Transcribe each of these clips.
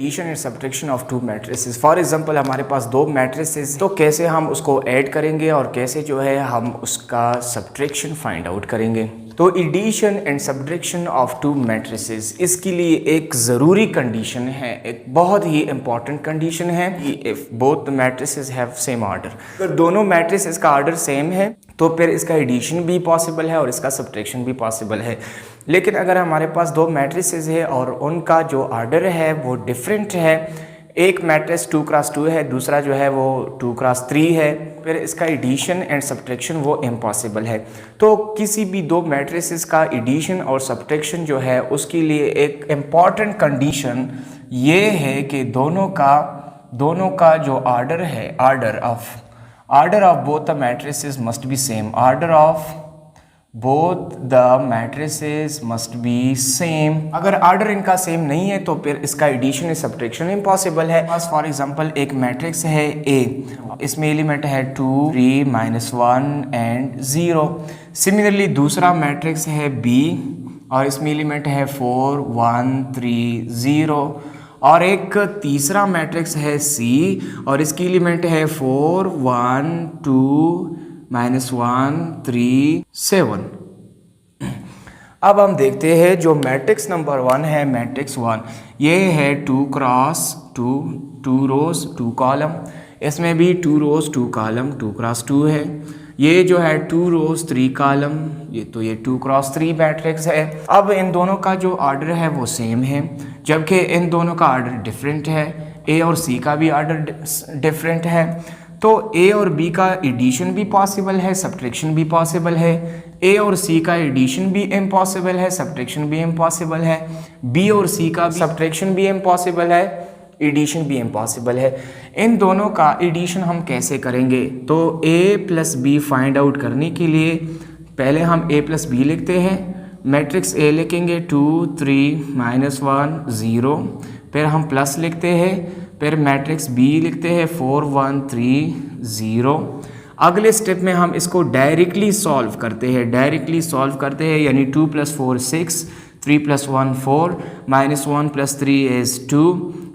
Addition and subtraction of two matrices. For example हमारे पास दो मैट्रिसेस, तो कैसे हम उसको ऐड करेंगे और कैसे जो है हम उसका सब्ट्रैक्शन फाइंड आउट करेंगे। तो addition and subtraction of two matrices, इसके लिए एक ज़रूरी कंडीशन है, एक बहुत ही इंपॉर्टेंट कंडीशन है कि if both the matrices have same order, अगर दोनों मैट्रिसेस का ऑर्डर सेम है तो फिर इसका एडिशन भी पॉसिबल है और इसका सब्ट्रैक्शन भी पॉसिबल है। लेकिन अगर हमारे पास दो मैट्रिसेस है और उनका जो ऑर्डर है वो डिफरेंट है, एक मैट्रिक्स 2x2 है, दूसरा जो है वो 2x3 है, फिर इसका एडिशन एंड सब्ट्रैक्शन वो इम्पॉसिबल है। तो किसी भी दो मैट्रिसेस का एडिशन और सब्ट्रैक्शन जो है उसके लिए एक इम्पॉर्टेंट कंडीशन ये है कि दोनों का जो ऑर्डर है, order of both the matrices must be same, order of both the matrices must be same. अगर ऑर्डर इनका सेम नहीं है तो फिर इसका एडिशन एंड सब्ट्रैक्शन इम्पॉसिबल है। बस फॉर एग्जांपल एक मैट्रिक्स है A, इसमें एलिमेंट है 2, 3, -1 एंड 0। सिमिलरली दूसरा मैट्रिक्स है B और इसमें एलिमेंट है 4, 1, 3, 0। और एक तीसरा मैट्रिक्स है C और इसकी एलिमेंट है 4, 1, 2, -1, 3, 7। अब हम देखते हैं जो मैट्रिक्स नंबर 1 है, मैट्रिक्स 1 ये है 2x2, 2 रोज 2 कॉलम, इसमें भी 2 रोज 2 कॉलम 2x2 है। ये जो है 2 रोज 3 कॉलम, ये 2x3 मैट्रिक्स है। अब इन दोनों का जो ऑर्डर है वो सेम है, जबकि इन दोनों का ऑर्डर डिफरेंट है। A और C का भी ऑर्डर डिफरेंट है, तो A और B का एडिशन भी पॉसिबल है, सब्ट्रैक्शन भी पॉसिबल है। A और C का एडिशन भी इम्पॉसिबल है, सब्ट्रैक्शन भी इम्पॉसिबल है। B और C का सब्ट्रैक्शन भी इम्पॉसिबल है, एडिशन भी इम्पॉसिबल है। इन दोनों का एडिशन हम कैसे करेंगे? तो A plus B find out करने के लिए पहले हम A प्लस B लिखते हैं, मैट्रिक्स A लिखेंगे 2, 3, -1, 0, फिर हम प्लस लिखते हैं, फिर मैट्रिक्स B लिखते हैं 4, 1, 3, 0। अगले स्टेप में हम इसको डायरेक्टली सॉल्व करते हैं, यानी 2 + 4 6, 3 + 1 4, -1 + 3 is 2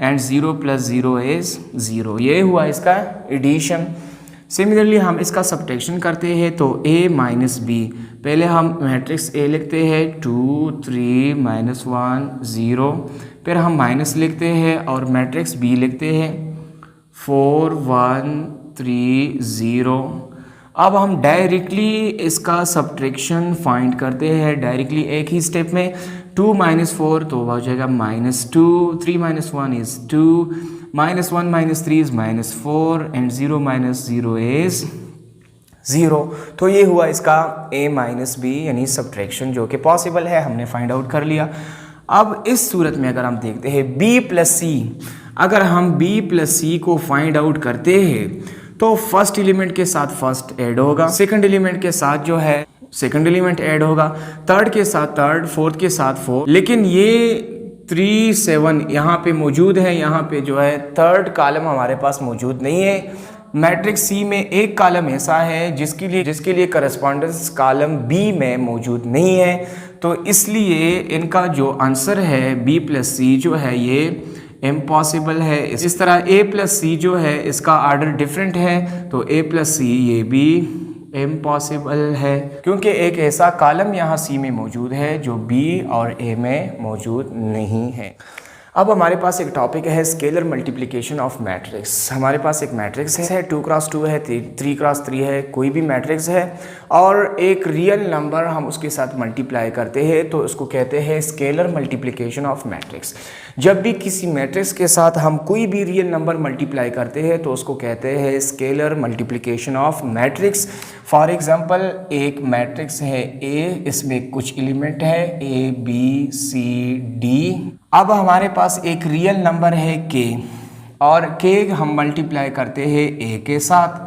एंड 0 + 0 is 0। ये हुआ इसका एडिशन। सिमिलरली हम इसका सब्ट्रैक्शन करते हैं, तो A - B, पहले हम मैट्रिक्स A लिखते हैं 2, 3, -1, 0, फिर हम माइनस लिखते हैं और मैट्रिक्स B लिखते हैं 4, 1, 3, 0। अब हम डायरेक्टली इसका सब्ट्रैक्शन फाइंड करते हैं, डायरेक्टली एक ही स्टेप में। 2 - 4 तो हो जाएगा -2, 3 - 1 is 2, -1 - 3 is -4 एंड 0 - 0 is 0। तो ये हुआ इसका A - B यानी सब्ट्रैक्शन, जो कि पॉसिबल है, हमने फाइंड आउट कर लिया। अब इस सूरत में अगर हम देखते हैं B + C, अगर हम B + C को फाइंड आउट करते हैं तो फर्स्ट एलिमेंट के साथ फर्स्ट ऐड होगा, सेकंड एलिमेंट के साथ जो है सेकंड एलिमेंट ऐड होगा, थर्ड के साथ थर्ड, फोर्थ के साथ फोर्थ। लेकिन ये 3, 7 यहाँ पे मौजूद है, यहाँ पे जो है थर्ड कॉलम हमारे पास मौजूद नहीं है। मैट्रिक्स C में एक कॉलम ऐसा है जिसके लिए करस्पॉन्डेंस कॉलम B में मौजूद नहीं है, तो इसलिए इनका जो आंसर है B + C जो है ये इम्पॉसिबल है। इस तरह A + C जो है इसका ऑर्डर डिफरेंट है, तो A + C ये भी इम्पॉसिबल है, क्योंकि एक ऐसा कॉलम यहाँ C में मौजूद है जो B और A में मौजूद नहीं है। अब हमारे पास एक टॉपिक है स्केलर मल्टीप्लिकेशन ऑफ मैट्रिक्स। हमारे पास एक मैट्रिक्स है 2x2 है, 3x3 है, कोई भी मैट्रिक्स है और एक रियल नंबर हम उसके साथ मल्टीप्लाई करते हैं, तो उसको कहते हैं स्केलर मल्टीप्लिकेशन ऑफ मैट्रिक्स। जब भी किसी मैट्रिक्स के साथ हम कोई भी रियल नंबर मल्टीप्लाई करते हैं तो उसको कहते हैं scalar multiplication of matrix. For example एक मैट्रिक्स है A, इसमें कुछ एलिमेंट है A, B, C, D। अब हमारे पास एक रियल नंबर है K और K हम मल्टीप्लाई करते हैं A के साथ,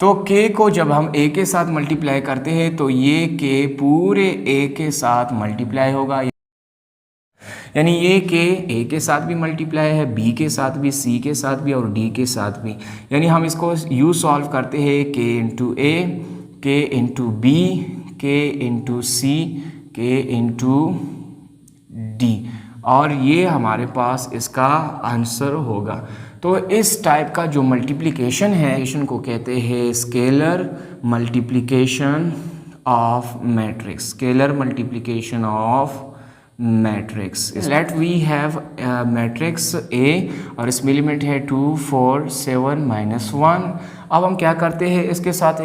तो K को जब हम A के साथ मल्टीप्लाई करते हैं तो ये K पूरे A के साथ मल्टीप्लाई होगा, यानी ये K A के साथ भी मल्टीप्लाई है, B के साथ भी, C के साथ भी और D के साथ भी। यानी हम इसको यूँ सॉल्व करते हैं K × A, K × B, K × C, K × D। और ये हमारे पास इसका आंसर होगा। तो इस टाइप का जो मल्टीप्लिकेशन है को कहते हैं scalar multiplication of matrix, scalar multiplication of matrix. Let we have matrix A और इसमें एलिमेंट है 2 4 7 -1। अब हम क्या करते हैं, इसके साथ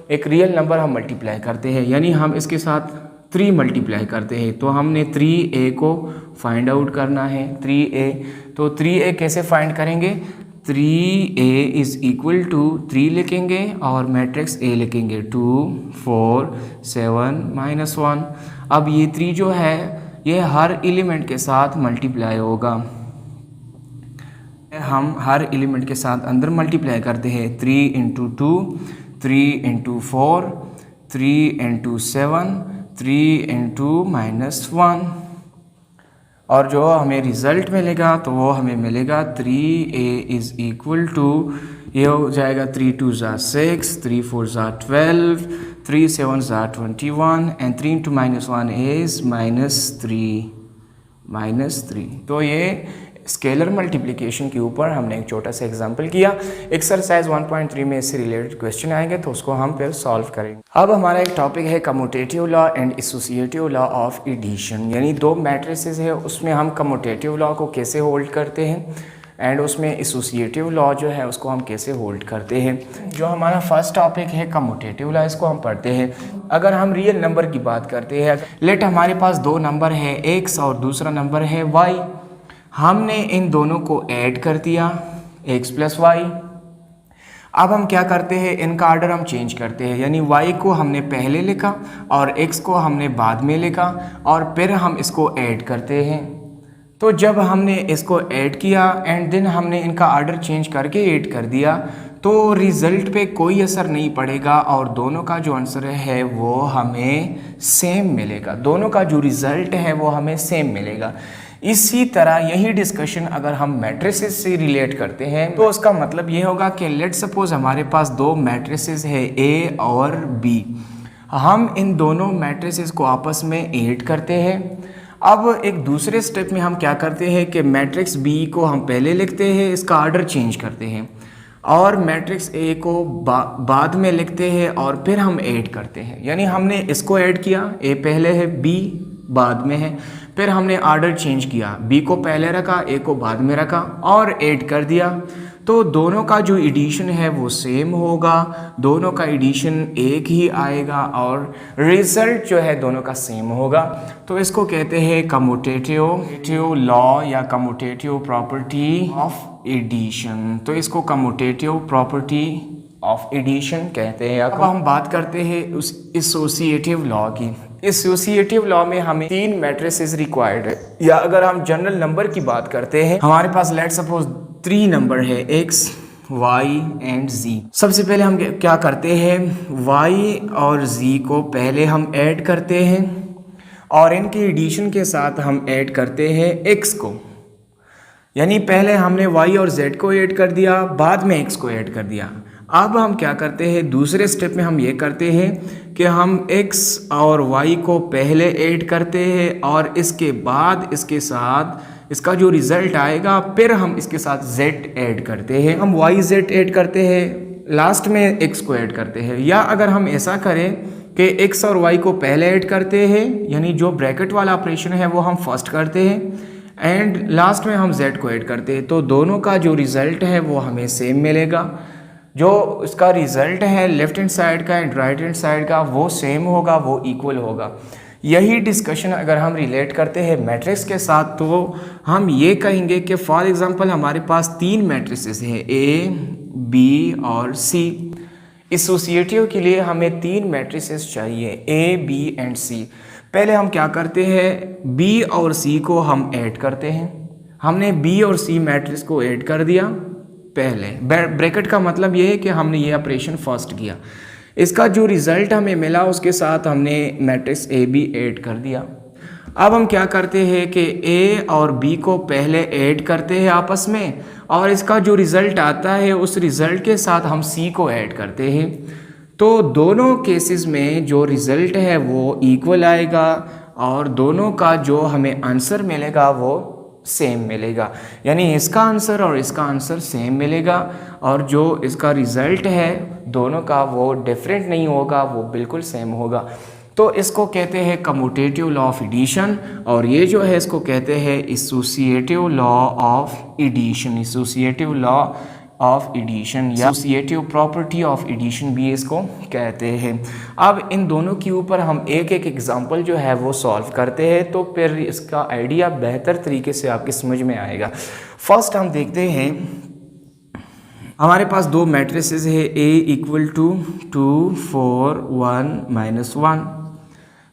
एक रियल नंबर हम मल्टीप्लाई करते हैं, यानी हम इसके साथ 3 मल्टीप्लाई करते हैं। तो हमने 3a को फाइंड आउट करना है, 3a। तो 3a कैसे फाइंड करेंगे, 3a इज इक्वल टू 3 लिखेंगे और मैट्रिक्स a लिखेंगे 2 4 7 -1। अब ये 3 जो है ये हर एलिमेंट के साथ मल्टीप्लाई होगा, हम हर एलिमेंट के साथ अंदर मल्टीप्लाई करते हैं। 3 × 2 3 × 4 3 × 7 3 × -1, और जो हमें रिज़ल्ट मिलेगा तो वो हमें मिलेगा 3a इज़ इक्वल टू, ये हो जाएगा 3 2 6 3 4 12 3 7 21 एंड 3 × -1 इज़ -3। तो ये स्केलर मल्टीप्लिकेशन के ऊपर हमने एक छोटा सा एग्जांपल किया। एक्सरसाइज 1.3 में इससे रिलेटेड क्वेश्चन आएंगे तो उसको हम फिर सॉल्व करेंगे। अब हमारा एक टॉपिक है commutative law and associative law of addition, यानी 2 मैट्रिसेस है उसमें हम कम्यूटेटिव लॉ को कैसे होल्ड करते हैं एंड उसमें एसोसिएटिव लॉ जो है उसको हम कैसे होल्ड करते हैं। जो हमारा फर्स्ट टॉपिक है कम्यूटेटिव लॉ, इसको हम पढ़ते हैं। अगर हम रियल नंबर की बात करते हैं, लेट हमारे पास 2 नंबर है x और दूसरा नंबर है y, हमने इन दोनों को ऐड कर दिया x + y। अब हम क्या करते हैं, इनका ऑर्डर हम चेंज करते हैं, यानी y को हमने पहले लिखा और x को हमने बाद में लिखा और फिर हम इसको ऐड करते हैं। तो जब हमने इसको ऐड किया एंड देन हमने इनका ऑर्डर चेंज करके ऐड कर दिया तो रिज़ल्ट पे कोई असर नहीं पड़ेगा और दोनों का जो आंसर है वो हमें सेम मिलेगा, दोनों का जो रिज़ल्ट है वो हमें सेम मिलेगा। इसी तरह यही डिस्कशन अगर हम मैट्रिसेस से रिलेट करते हैं तो उसका मतलब ये होगा कि लेट सपोज हमारे पास 2 मैट्रिसेस है A और B, हम इन दोनों मैट्रिसेस को आपस में ऐड करते हैं। अब एक दूसरे स्टेप में हम क्या करते हैं कि मैट्रिक्स B को हम पहले लिखते हैं, इसका ऑर्डर चेंज करते हैं, और मैट्रिक्स A को बाद में लिखते हैं और फिर हम ऐड करते हैं, यानी हमने इसको ऐड किया, A पहले है B बाद में है, फिर हमने ऑर्डर चेंज किया, B को पहले रखा A को बाद में रखा और ऐड कर दिया। तो दोनों का जो एडिशन है वो सेम होगा, दोनों का एडिशन एक ही आएगा और रिजल्ट जो है दोनों का सेम होगा। तो इसको कहते हैं कम्यूटेटिव लॉ या कम्यूटेटिव प्रॉपर्टी ऑफ एडिशन। तो इसको कम्यूटेटिव प्रॉपर्टी ऑफ एडिशन कहते हैं। अब हम बात करते हैं उस एसोसिएटिव लॉ की। एसोसिएटिव लॉ में हमें 3 मैट्रिसेस रिक्वायर्ड है, या अगर हम जनरल नंबर की बात करते हैं, हमारे पास लेट सपोज 3 नंबर है x, y एंड z। सबसे पहले हम क्या करते हैं, y और z को पहले हम ऐड करते हैं और इनके एडिशन के साथ हम ऐड करते हैं x को, यानी पहले हमने y और z को ऐड कर दिया, बाद में x को ऐड कर दिया। अब हम क्या करते हैं, दूसरे स्टेप में हम ये करते हैं कि हम x और y को पहले ऐड करते हैं और इसके बाद इसके साथ इसका जो रिज़ल्ट आएगा फिर हम इसके साथ z ऐड करते हैं, हम y z ऐड करते हैं, लास्ट में x को ऐड करते हैं। या अगर हम ऐसा करें कि x और y को पहले ऐड करते हैं, यानी जो ब्रैकेट वाला ऑपरेशन है वो हम फर्स्ट करते हैं एंड लास्ट में हम z को ऐड करते हैं, तो दोनों का जो रिज़ल्ट है वो हमें सेम मिलेगा। जो इसका रिज़ल्ट है लेफ्ट हैंड साइड का एंड राइट हैंड साइड का वो सेम होगा, वो इक्वल होगा। यही डिस्कशन अगर हम रिलेट करते हैं मैट्रिक्स के साथ तो हम ये कहेंगे कि फॉर एग्जांपल हमारे पास 3 मैट्रिसेस हैं A, B और C। एसोसिएटिव के लिए हमें 3 मैट्रिसेस चाहिए A, B एंड C। पहले हम क्या करते हैं, B और C को हम ऐड करते हैं। हमने B और C मैट्रिक्स को ऐड कर दिया पहले, ब्रैकेट का मतलब ये है कि हमने ये ऑपरेशन फर्स्ट किया, इसका जो रिज़ल्ट हमें मिला उसके साथ हमने मैट्रिक्स ए बी ऐड कर दिया। अब हम क्या करते हैं कि ए और बी को पहले ऐड करते हैं आपस में और इसका जो रिज़ल्ट आता है उस रिज़ल्ट के साथ हम सी को ऐड करते हैं। तो दोनों केसेस में जो रिज़ल्ट है वो इक्वल आएगा और दोनों का जो हमें आंसर मिलेगा वो सेम मिलेगा, यानी इसका आंसर और इसका आंसर सेम मिलेगा, और जो इसका रिज़ल्ट है दोनों का वो डिफरेंट नहीं होगा, वो बिल्कुल सेम होगा। तो इसको कहते हैं कम्यूटेटिव लॉ ऑफ एडिशन, और ये जो है इसको कहते हैं associative law of addition, associative law of addition या एसोसिएटिव प्रॉपर्टी ऑफ एडिशन भी इसको कहते हैं। अब इन दोनों के ऊपर हम एक एक एग्जांपल जो है वो सॉल्व करते हैं, तो फिर इसका आइडिया बेहतर तरीके से आपके समझ में आएगा। फर्स्ट हम देखते हैं, हमारे पास दो मैट्रिसेस है A इक्वल टू 2 4 1 -1,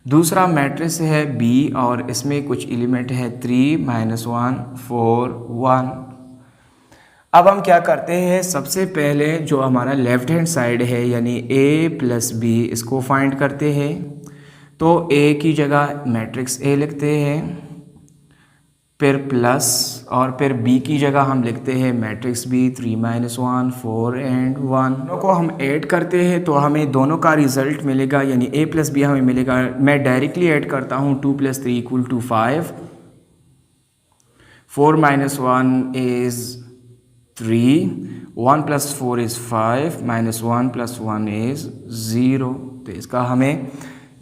दूसरा मैट्रिक्स है B और इसमें कुछ एलिमेंट है 3 -1 4 1। अब हम क्या करते हैं, सबसे पहले जो हमारा लेफ्ट हैंड साइड है यानी A प्लस B इसको फाइंड करते हैं। तो A की जगह मैट्रिक्स A लिखते हैं, फिर प्लस, और फिर B की जगह हम लिखते हैं मैट्रिक्स B 3 -1 4 एंड 1। दोनों को हम ऐड करते हैं तो हमें दोनों का रिजल्ट मिलेगा, यानी A प्लस B हमें मिलेगा। मैं डायरेक्टली ऐड करता हूँ, 2 + 3 = 5, 4 -1 इज़ 3, 1 + 4 is 5, -1 + 1 is 0। तो इसका हमें,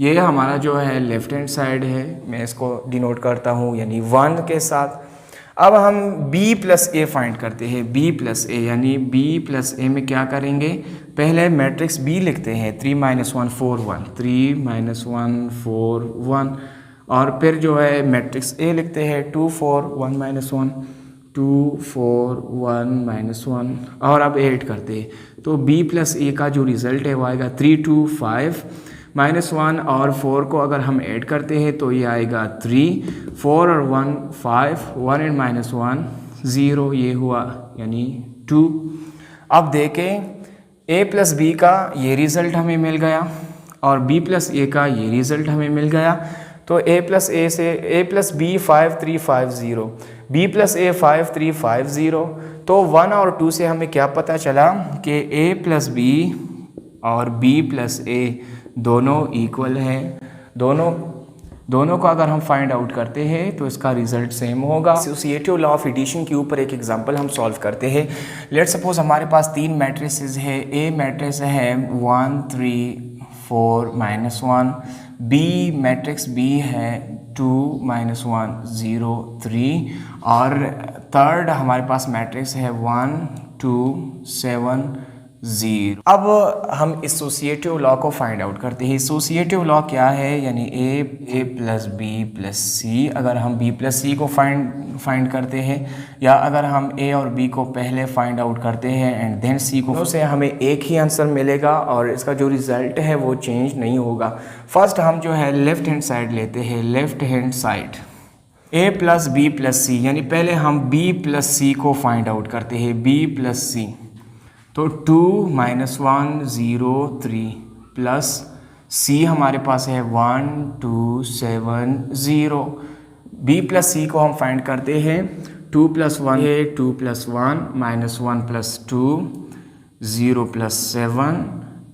ये हमारा जो है लेफ्ट हैंड साइड है, मैं इसको डिनोट करता हूँ यानी 1 के साथ। अब हम B + A फाइंड करते हैं, B + A यानी B + A में क्या करेंगे, पहले मैट्रिक्स B लिखते हैं 3 -1 4 1, 3 -1 4 1, और फिर जो है मैट्रिक्स A लिखते हैं 2 4 1 -1 2 4 1 -1, और अब ऐड करते हैं तो B + A का जो रिज़ल्ट है वो आएगा 3 2 5 -1 और 4 को अगर हम ऐड करते हैं तो ये आएगा 3, 4 और 1 5, 1 एंड -1 0, ये हुआ यानी 2। अब देखें A + B का ये रिज़ल्ट हमें मिल गया और B + A का ये रिज़ल्ट हमें मिल गया। तो A + B 5 3 5 0, B + A 5 3 5 0। तो 1 और 2 से हमें क्या पता चला कि A + B और B + A दोनों इक्वल हैं। दोनों को अगर हम फाइंड आउट करते हैं तो इसका रिजल्ट सेम होगा। एसोसिएटिव लॉ ऑफ एडिशन के ऊपर एक एग्जांपल हम सॉल्व करते हैं। लेट सपोज हमारे पास 3 मैट्रिसेस है। A मैट्रिक्स है 1 3 4 -1, B मैट्रिक्स B है 2 -1 0 3, और थर्ड हमारे पास मैट्रिक्स है 1 2 7 0। अब हम एसोसिएटिव लॉ को फाइंड आउट करते हैं। एसोसिएटिव लॉ क्या है, यानी A + B + C। अगर हम B + C को फाइंड करते हैं, या अगर हम A और B को पहले फाइंड आउट करते हैं एंड देन C को, से हमें एक ही आंसर मिलेगा और इसका जो रिज़ल्ट है वो चेंज नहीं होगा। फर्स्ट हम जो है लेफ़्ट हैंड साइड लेते हैं, left hand side A + B + C, यानी पहले हम B + C को फाइंड आउट करते हैं, B + C। तो 2 -1 0 3 प्लस C हमारे पास है 1 2 7 0। B + C को हम फाइंड करते हैं, 2 + 1 है 2 + 1 -1 + 2 0 + 7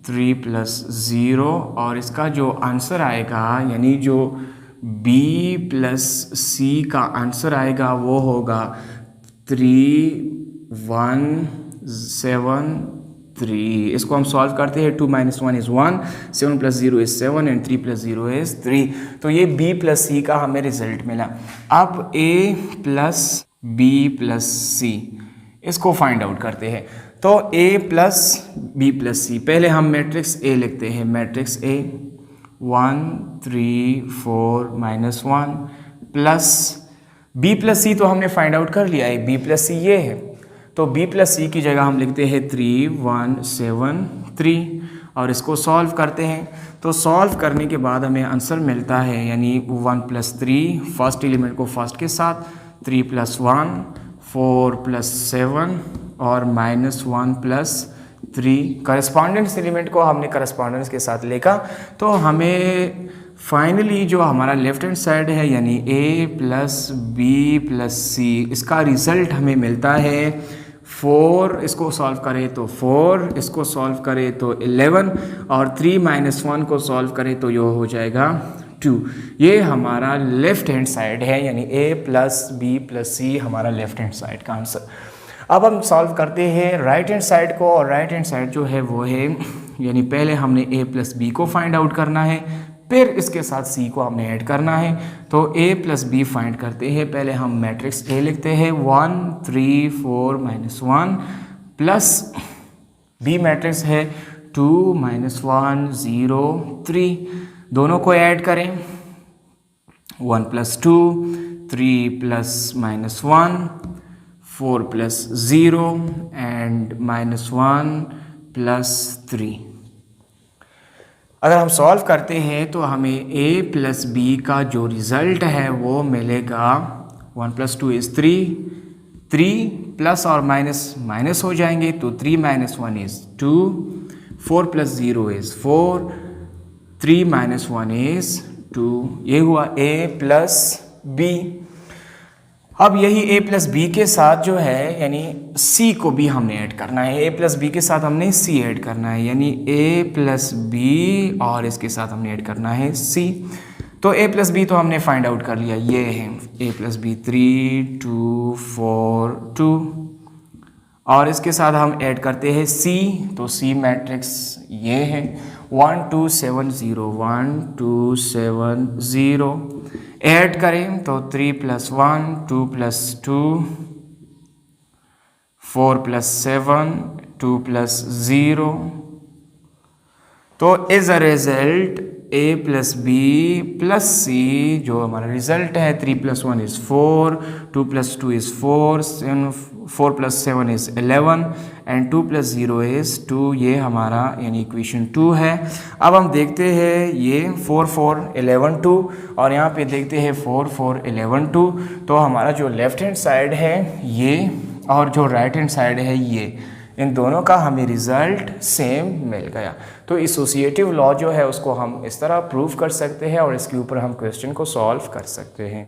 3 + 0, और इसका जो आंसर आएगा यानी जो B + C का आंसर आएगा वो होगा 3 1 7 3। इसको हम सॉल्व करते हैं, 2 - 1 is 1, 7 + 0 is 7 एंड 3 + 0 is 3। तो ये B + C का हमें रिजल्ट मिला। अब A + B + C इसको फाइंड आउट करते हैं। तो A + B + C, पहले हम मैट्रिक्स A लिखते हैं, matrix A 1 3 4 -1 plus B + C तो हमने फाइंड आउट कर लिया है, B + C ये है। तो B + C की जगह हम लिखते हैं 3 1 7 3, और इसको सॉल्व करते हैं। तो सॉल्व करने के बाद हमें आंसर मिलता है, यानी 1 + 3, फर्स्ट एलिमेंट को फर्स्ट के साथ, 3 + 1 4 + 7 और -1 + 3। करस्पॉन्डेंस एलिमेंट को हमने करस्पॉन्डेंस के साथ लेगा। तो हमें फाइनली जो हमारा लेफ्ट हैंड साइड है यानी A + B + C, इसका रिज़ल्ट हमें मिलता है 4। इसको सॉल्व करें तो 4, इसको सॉल्व करें तो 11, और 3 - 1 को सॉल्व करें तो ये हो जाएगा 2। ये हमारा लेफ्ट हैंड साइड है, यानी a प्लस बी प्लस सी हमारा लेफ्ट हैंड साइड का आंसर। अब हम सॉल्व करते हैं राइट हैंड साइड को, और राइट हैंड साइड जो है वो है, यानी पहले हमने a प्लस बी को फाइंड आउट करना है, फिर इसके साथ c को हमने ऐड करना है। तो a प्लस बी फाइंड करते हैं। पहले हम मैट्रिक्स a लिखते हैं 1 3 4 -1 प्लस b मैट्रिक्स है 2 -1 0 3। दोनों को ऐड करें 1 + 2 3 + -1 4 + 0 एंड -1 + 3। अगर हम सॉल्व करते हैं तो हमें a प्लस बी का जो रिज़ल्ट है वो मिलेगा 1 + 2 = 3, 3 प्लस और माइनस माइनस हो जाएंगे तो 3 - 1 = 2, 4 + 0 = 4, 3 - 1 = 2। ये हुआ a प्लस बी। अब यही a प्लस बी के साथ जो है यानी c को भी हमने ऐड करना है। a प्लस बी के साथ हमने c ऐड करना है, यानी a प्लस बी और इसके साथ हमने ऐड करना है c। तो a प्लस बी तो हमने फाइंड आउट कर लिया, ये है a प्लस बी 3 2 4 2, और इसके साथ हम ऐड करते हैं c। तो c मैट्रिक्स ये है 1 2 7 0 1 2 7 0। ऐड करें तो 3 + 1 2 + 2 4 + 7 2 + 0। तो as a result a plus B plus C जो हमारा रिजल्ट है 3 + 1 = 4, 2 + 2 = 4, 4 + 7 = 11 एंड 2 + 0 = 2। ये हमारा यानी इक्वेशन 2 है। अब हम देखते हैं ये 4 4 11 2 और यहाँ पे देखते हैं 4 4 11 2। तो हमारा जो लेफ्ट हैंड साइड है ये और जो राइट हैंड साइड है ये, इन दोनों का हमें रिज़ल्ट सेम मिल गया। तो एसोसिएटिव लॉ जो है उसको हम इस तरह प्रूव कर सकते हैं और इसके ऊपर हम क्वेश्चन को सॉल्व कर सकते हैं।